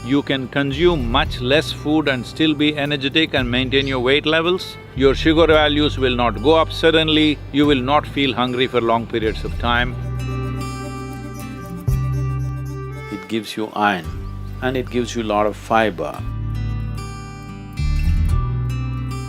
you can consume much less food and still be energetic and maintain your weight levels. Your sugar values will not go up suddenly, you will not feel hungry for long periods of time. It gives you iron and it gives you a lot of fiber.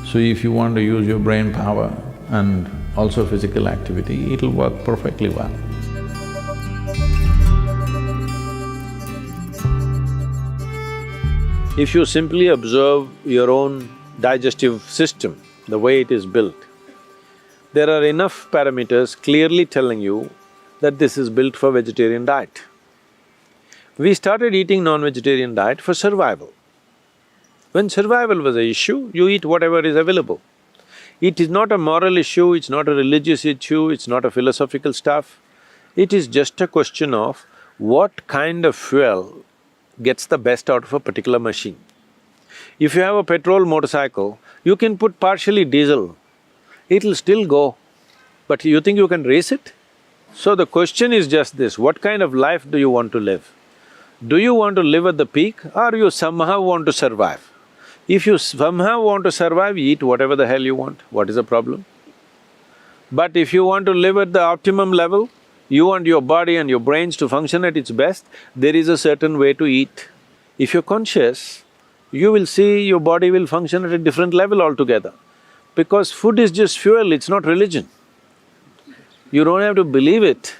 So if you want to use your brain power and also physical activity, it'll work perfectly well. If you simply observe your own digestive system, the way it is built, there are enough parameters clearly telling you that this is built for vegetarian diet. We started eating non-vegetarian diet for survival. When survival was an issue, you eat whatever is available. It is not a moral issue, it's not a religious issue, it's not a philosophical stuff. It is just a question of what kind of fuel gets the best out of a particular machine. If you have a petrol motorcycle, you can put partially diesel, it'll still go, but you think you can race it? So the question is just this, what kind of life do you want to live? Do you want to live at the peak or you somehow want to survive? If you somehow want to survive, eat whatever the hell you want, what is the problem? But if you want to live at the optimum level, you want your body and your brains to function at its best, there is a certain way to eat. If you're conscious, you will see your body will function at a different level altogether. Because food is just fuel, it's not religion. You don't have to believe it,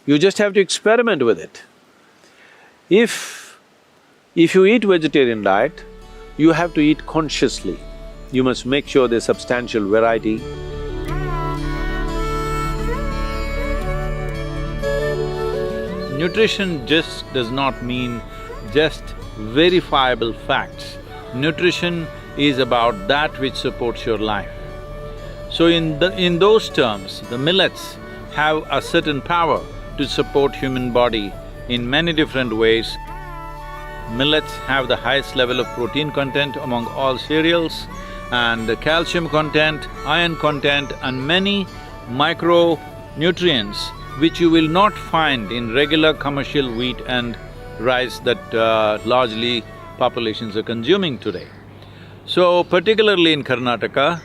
you just have to experiment with it. If you eat vegetarian diet, you have to eat consciously. You must make sure there's substantial variety. Nutrition just does not mean just verifiable facts. Nutrition is about that which supports your life. So in those terms, the millets have a certain power to support human body in many different ways. Millets have the highest level of protein content among all cereals, and the calcium content, iron content and many micronutrients which you will not find in regular commercial wheat and rice that largely populations are consuming today. So particularly in Karnataka,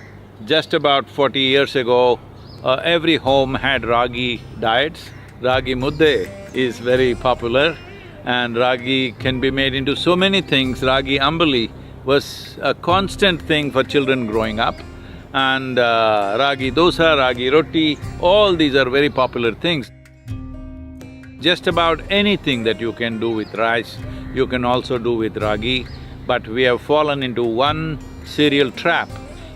just about 40 years ago, every home had ragi diets. Ragi mudde is very popular and ragi can be made into so many things. Ragi ambali was a constant thing for children growing up. And ragi dosa, ragi roti, all these are very popular things. Just about anything that you can do with rice, you can also do with ragi, but we have fallen into one cereal trap,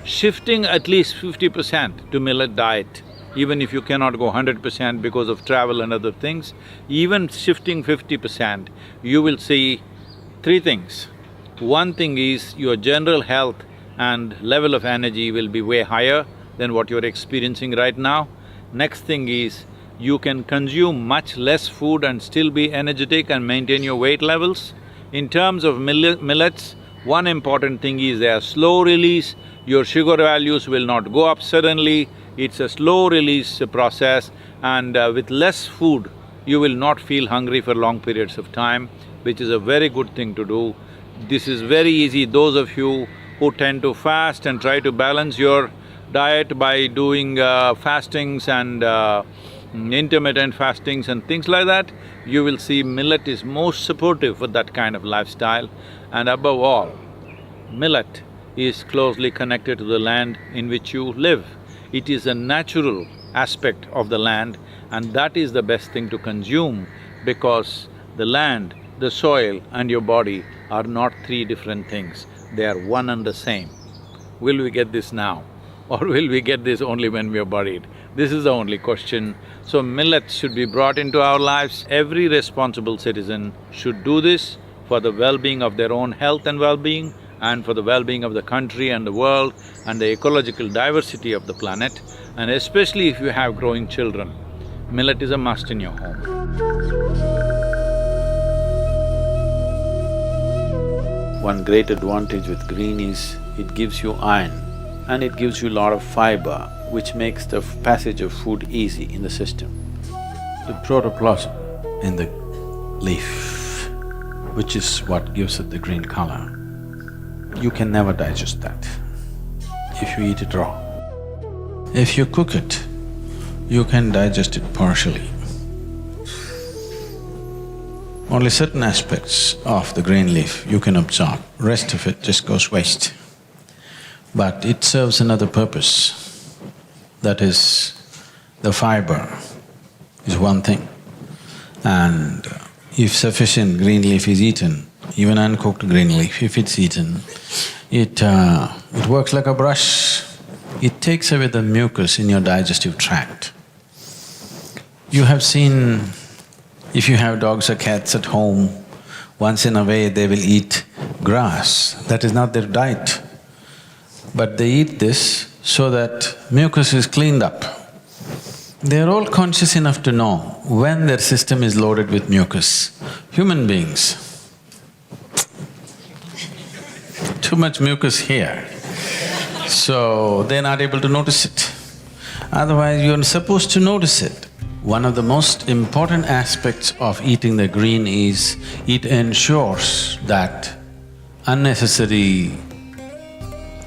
shifting at least 50% to millet diet. Even if you cannot go 100% because of travel and other things, even shifting 50%, you will see three things. One thing is your general health and level of energy will be way higher than what you're experiencing right now. Next thing is, you can consume much less food and still be energetic and maintain your weight levels. In terms of millets, one important thing is they are slow release, your sugar values will not go up suddenly, it's a slow release process, and with less food, you will not feel hungry for long periods of time, which is a very good thing to do. This is very easy, those of you who tend to fast and try to balance your diet by doing fastings and intermittent fastings and things like that, you will see millet is most supportive for that kind of lifestyle. And above all, millet is closely connected to the land in which you live. It is a natural aspect of the land and that is the best thing to consume because the land, the soil and your body are not three different things, they are one and the same. Will we get this now? Or will we get this only when we are buried? This is the only question. So millets should be brought into our lives. Every responsible citizen should do this for the well-being of their own health and well-being and for the well-being of the country and the world and the ecological diversity of the planet. And especially if you have growing children, millet is a must in your home. One great advantage with green is it gives you iron and it gives you a lot of fiber, which makes the passage of food easy in the system. The protoplasm in the leaf which is what gives it the green color, you can never digest that if you eat it raw. If you cook it, you can digest it partially. Only certain aspects of the green leaf you can absorb, rest of it just goes waste. But it serves another purpose, that is, the fiber is one thing. And if sufficient green leaf is eaten, even uncooked green leaf, if it's eaten, it works like a brush. It takes away the mucus in your digestive tract. You have seen, if you have dogs or cats at home, once in a way they will eat grass. That is not their diet. But they eat this so that mucus is cleaned up. They are all conscious enough to know when their system is loaded with mucus. Human beings, too much mucus here, so they're not able to notice it. Otherwise, you're supposed to notice it. One of the most important aspects of eating the green is it ensures that unnecessary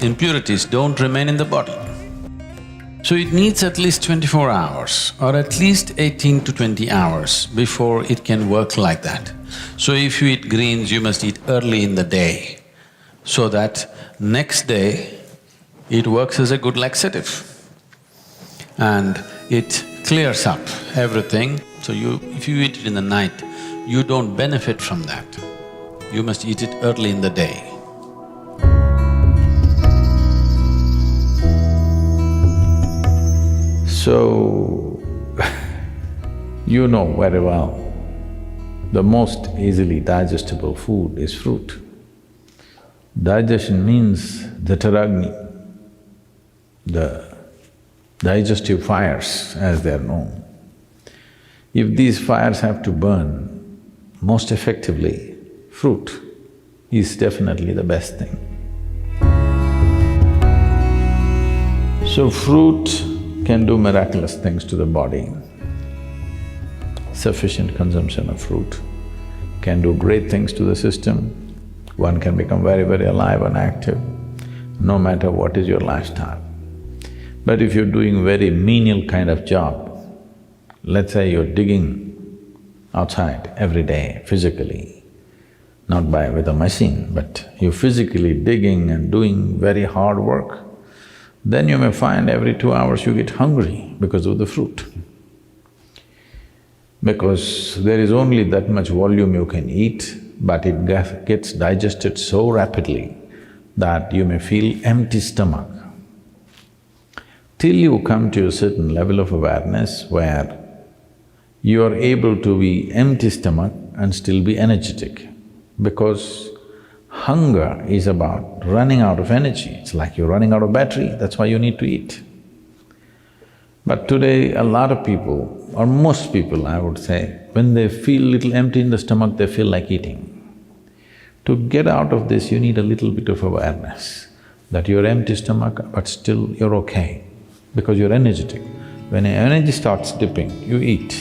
impurities don't remain in the body. So it needs at least 24 hours or at least 18 to 20 hours before it can work like that. So if you eat greens, you must eat early in the day so that next day it works as a good laxative and it clears up everything. So if you eat it in the night, you don't benefit from that. You must eat it early in the day. So, you know very well, the most easily digestible food is fruit. Digestion means the Taragni, the digestive fires as they are known. If these fires have to burn most effectively, fruit is definitely the best thing. So fruit can do miraculous things to the body. Sufficient consumption of fruit can do great things to the system. One can become very, very alive and active, no matter what is your lifestyle. But if you're doing very menial kind of job, let's say you're digging outside every day physically, not with a machine, but you're physically digging and doing very hard work, then you may find every 2 hours you get hungry because of the fruit. Because there is only that much volume you can eat, but it gets digested so rapidly that you may feel empty stomach. Till you come to a certain level of awareness where you are able to be empty stomach and still be energetic, because hunger is about running out of energy. It's like you're running out of battery, that's why you need to eat. But today, a lot of people, or most people I would say, when they feel little empty in the stomach, they feel like eating. To get out of this, you need a little bit of awareness that you're empty stomach, but still you're okay, because you're energetic. When your energy starts dipping, you eat.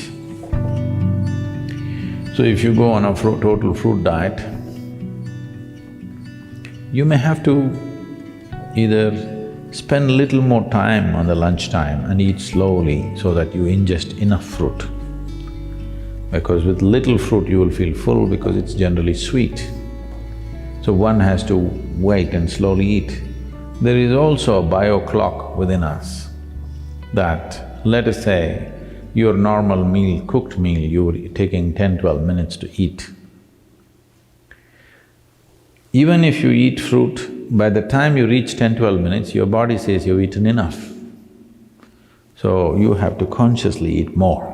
So if you go on a total fruit diet, you may have to either spend little more time on the lunchtime and eat slowly so that you ingest enough fruit. Because with little fruit you will feel full because it's generally sweet. So one has to wait and slowly eat. There is also a bio clock within us that, let us say, your normal meal, cooked meal, you're taking 10-12 minutes to eat. Even if you eat fruit, by the time you reach 10-12 minutes, your body says you've eaten enough. So you have to consciously eat more,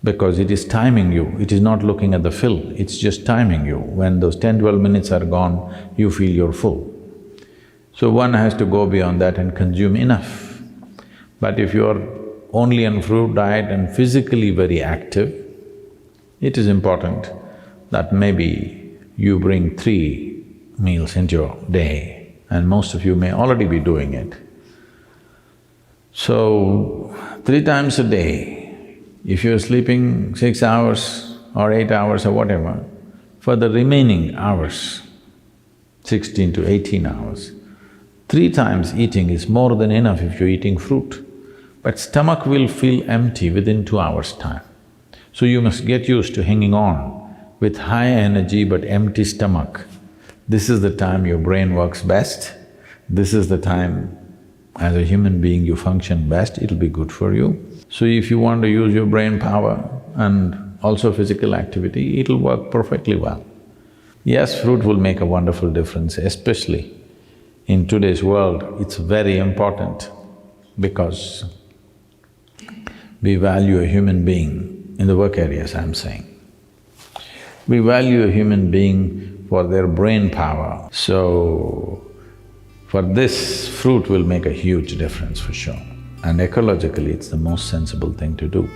because it is timing you, it is not looking at the fill, it's just timing you. When those 10-12 minutes are gone, you feel you're full. So one has to go beyond that and consume enough. But if you're only on fruit diet and physically very active, it is important that maybe you bring 3 meals into your day, and most of you may already be doing it. So, 3 times a day, if you're sleeping 6 hours or 8 hours or whatever, For the remaining hours, 16 to 18 hours, 3 times eating is more than enough if you're eating fruit. But stomach will feel empty within 2 hours' time. So you must get used to hanging on with high energy but empty stomach. This is the time your brain works best. This is the time as a human being you function best, it'll be good for you. So if you want to use your brain power and also physical activity, it'll work perfectly well. Yes, fruit will make a wonderful difference, especially in today's world, it's very important because we value a human being, in the work areas I'm saying. We value a human being for their brain power. So, for this, fruit will make a huge difference for sure. And ecologically, it's the most sensible thing to do.